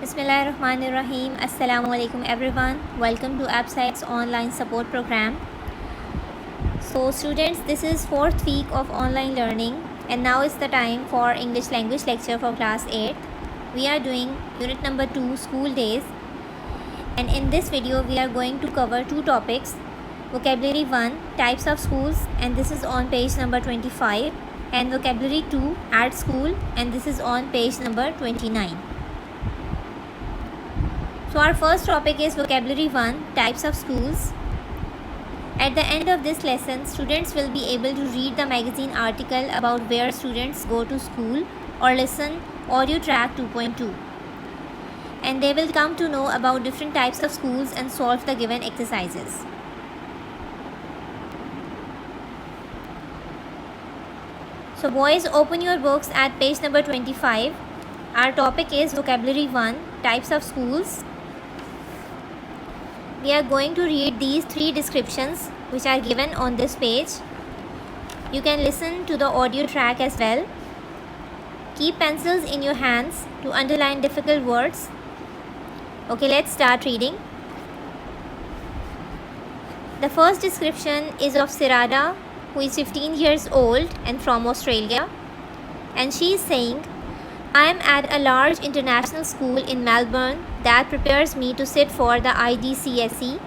Bismillahirrahmanirrahim. Assalamu alaikum everyone. Welcome to AppSite's online support program. So students, this is 4th week of online learning and now is the time for English language lecture for class 8. We are doing unit number 2, school days, and in this video we are going to cover two topics. Vocabulary 1, types of schools, and this is on page number 25, and vocabulary 2, at school, and this is on page number 29. So our first topic is vocabulary 1, types of schools. At the end of this lesson, students will be able to read the magazine article about where students go to school or listen audio track 2.2. And they will come to know about different types of schools and solve the given exercises. So boys, open your books at page number 25. Our topic is vocabulary 1, types of schools. We are going to read these three descriptions which are given on this page. You can listen to the audio track as well. Keep pencils in your hands to underline difficult words. Okay, let's start reading. The first description is of Sirada, who is 15 years old and from Australia. And she is saying, I am at a large international school in Melbourne that prepares me to sit for the IGCSE.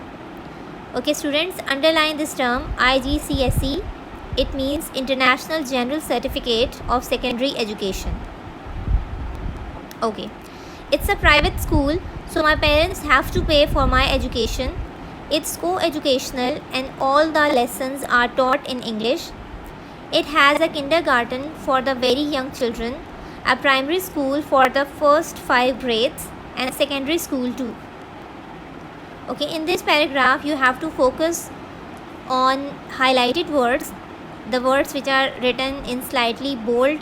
Okay, students, underline this term IGCSE. It means International General Certificate of Secondary Education. Okay, it's a private school, so my parents have to pay for my education. It's co-educational and all the lessons are taught in English. It has a kindergarten for the very young children, a primary school for the first 5 grades, and a secondary school too. Okay, in this paragraph you have to focus on highlighted words, the words which are written in slightly bold.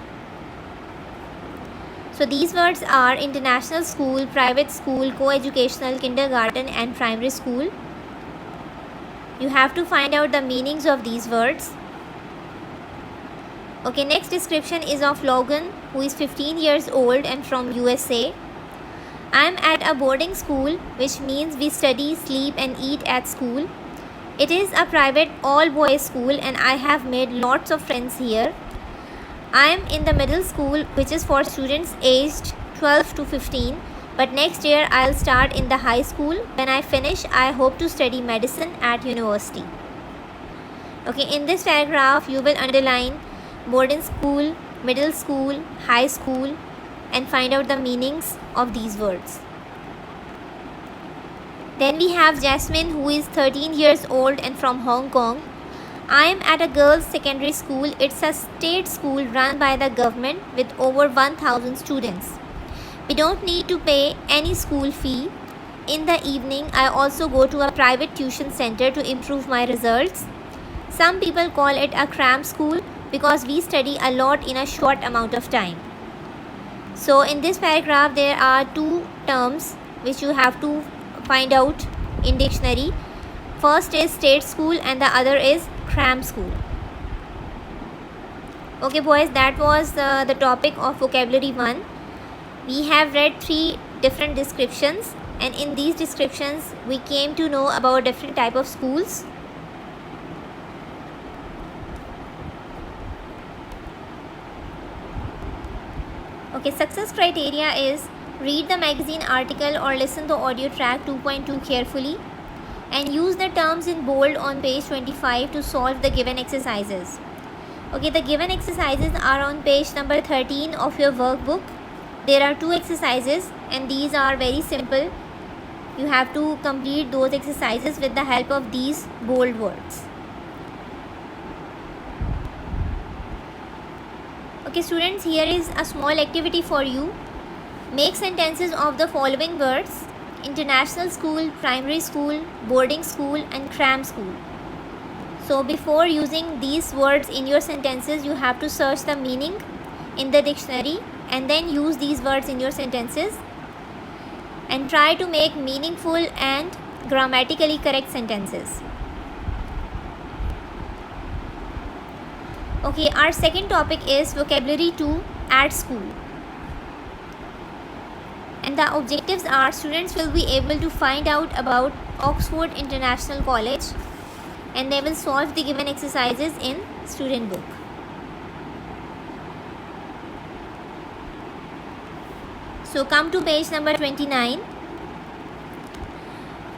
So these words are international school, private school, co-educational, kindergarten and primary school. You have to find out the meanings of these words. Okay, next description is of Logan, who is 15 years old and from USA. I am at a boarding school, which means we study, sleep and eat at school. It is a private all-boys school and I have made lots of friends here. I am in the middle school, which is for students aged 12 to 15, but next year I'll start in the high school. When I finish, I hope to study medicine at university. Okay, in this paragraph you will underline boarding school, middle school, high school, and find out the meanings of these words. Then we have Jasmine, who is 13 years old and from Hong Kong. I am at a girls' secondary school. It's a state school run by the government with over 1,000 students. We don't need to pay any school fee. In the evening, I also go to a private tuition center to improve my results. Some people call it a cram school because we study a lot in a short amount of time. So in this paragraph there are two terms which you have to find out in dictionary. First is state school and the other is cram school. Okay boys, that was the topic of vocabulary 1. We have read 3 different descriptions, and in these descriptions we came to know about different type of schools. Okay, success criteria is read the magazine article or listen to audio track 2.2 carefully and use the terms in bold on page 25 to solve the given exercises. Okay, the given exercises are on page number 13 of your workbook. There are 2 exercises and these are very simple. You have to complete those exercises with the help of these bold words. Okay students, here is a small activity for you. Make sentences of the following words: international school, primary school, boarding school and cram school. So before using these words in your sentences, you have to search the meaning in the dictionary and then use these words in your sentences and try to make meaningful and grammatically correct sentences. Okay, our second topic is vocabulary 2, at school. And the objectives are students will be able to find out about Oxford International College and they will solve the given exercises in student book. So come to page number 29.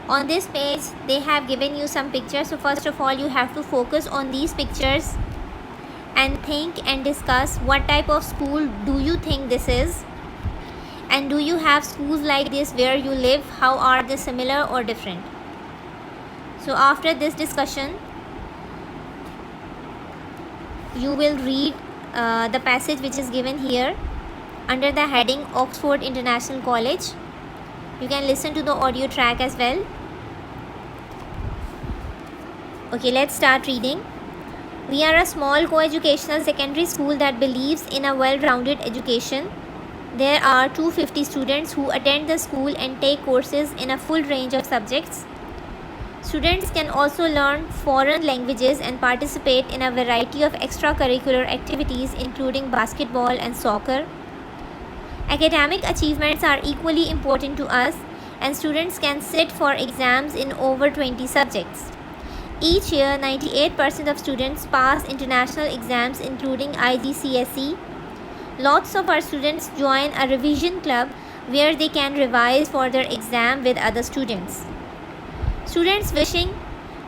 On this page they have given you some pictures. So first of all you have to focus on these pictures and think and discuss what type of school do you think this is, and do you have schools like this where you live? How are they similar or different? So after this discussion you will read the passage which is given here under the heading Oxford International College. You can listen to the audio track as well. Okay, let's start reading. We are a small co-educational secondary school that believes in a well-rounded education. There are 250 students who attend the school and take courses in a full range of subjects. Students can also learn foreign languages and participate in a variety of extracurricular activities including basketball and soccer. Academic achievements are equally important to us, and students can sit for exams in over 20 subjects. Each year, 98% of students pass international exams including IGCSE. Lots of our students join a revision club where they can revise for their exam with other students. Students wishing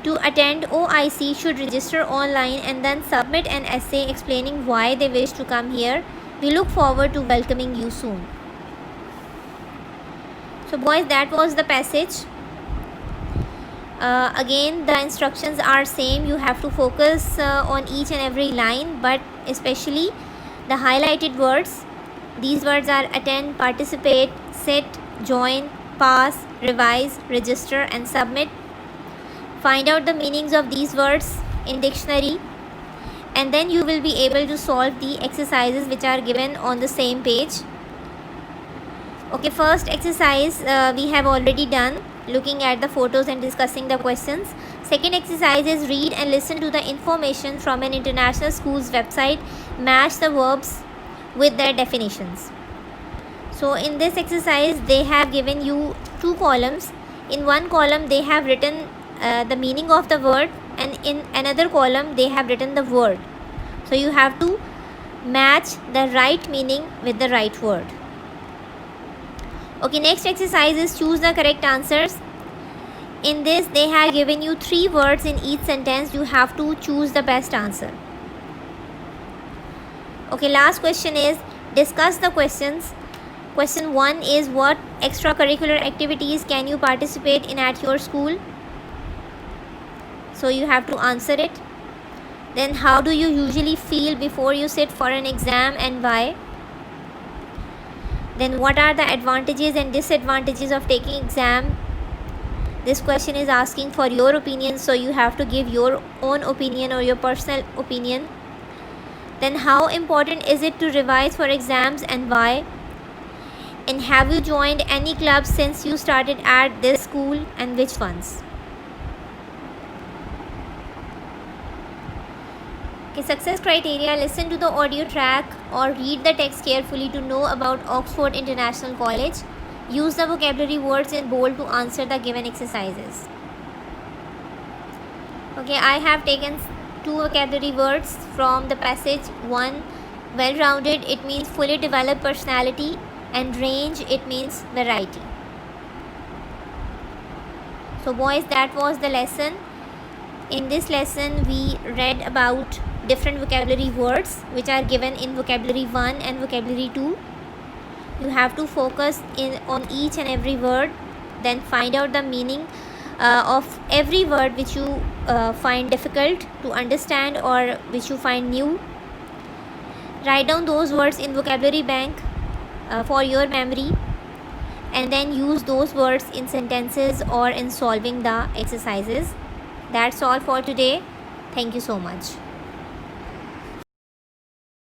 to attend OIC should register online and then submit an essay explaining why they wish to come here. We look forward to welcoming you soon. So boys, that was the passage. Again, the instructions are same. You have to focus on each and every line, but especially the highlighted words. These words are attend, participate, sit, join, pass, revise, register and submit. Find out the meanings of these words in dictionary, and then you will be able to solve the exercises which are given on the same page. Okay, first exercise we have already done, looking at the photos and discussing the questions. Second exercise is read and listen to the information from an international school's website. Match the verbs with their definitions. So in this exercise they have given you two columns. In one column they have written the meaning of the word, and in another column they have written the word. So you have to match the right meaning with the right word. Okay, next exercise is choose the correct answers. In this they have given you 3 words in each sentence. You have to choose the best answer. Okay, last question is discuss the questions. Question 1 is what extracurricular activities can you participate in at your school? So you have to answer it. Then how do you usually feel before you sit for an exam and why? Then what are the advantages and disadvantages of taking exam? This question is asking for your opinion, so you have to give your own opinion or your personal opinion. Then how important is it to revise for exams and why? And have you joined any clubs since you started at this school, and which ones? Okay, success criteria: listen to the audio track or read the text carefully to know about Oxford International College. Use the vocabulary words in bold to answer the given exercises. Okay, I have taken 2 vocabulary words from the passage. 1, well-rounded, it means fully developed personality, and range, it means variety. So boys, that was the lesson. In this lesson we read about different vocabulary words which are given in vocabulary 1 and vocabulary 2. You have to focus on each and every word, then find out the meaning of every word which you find difficult to understand or which you find new. Write down those words in vocabulary bank for your memory, and then use those words in sentences or in solving the exercises. That's all for today. Thank you so much.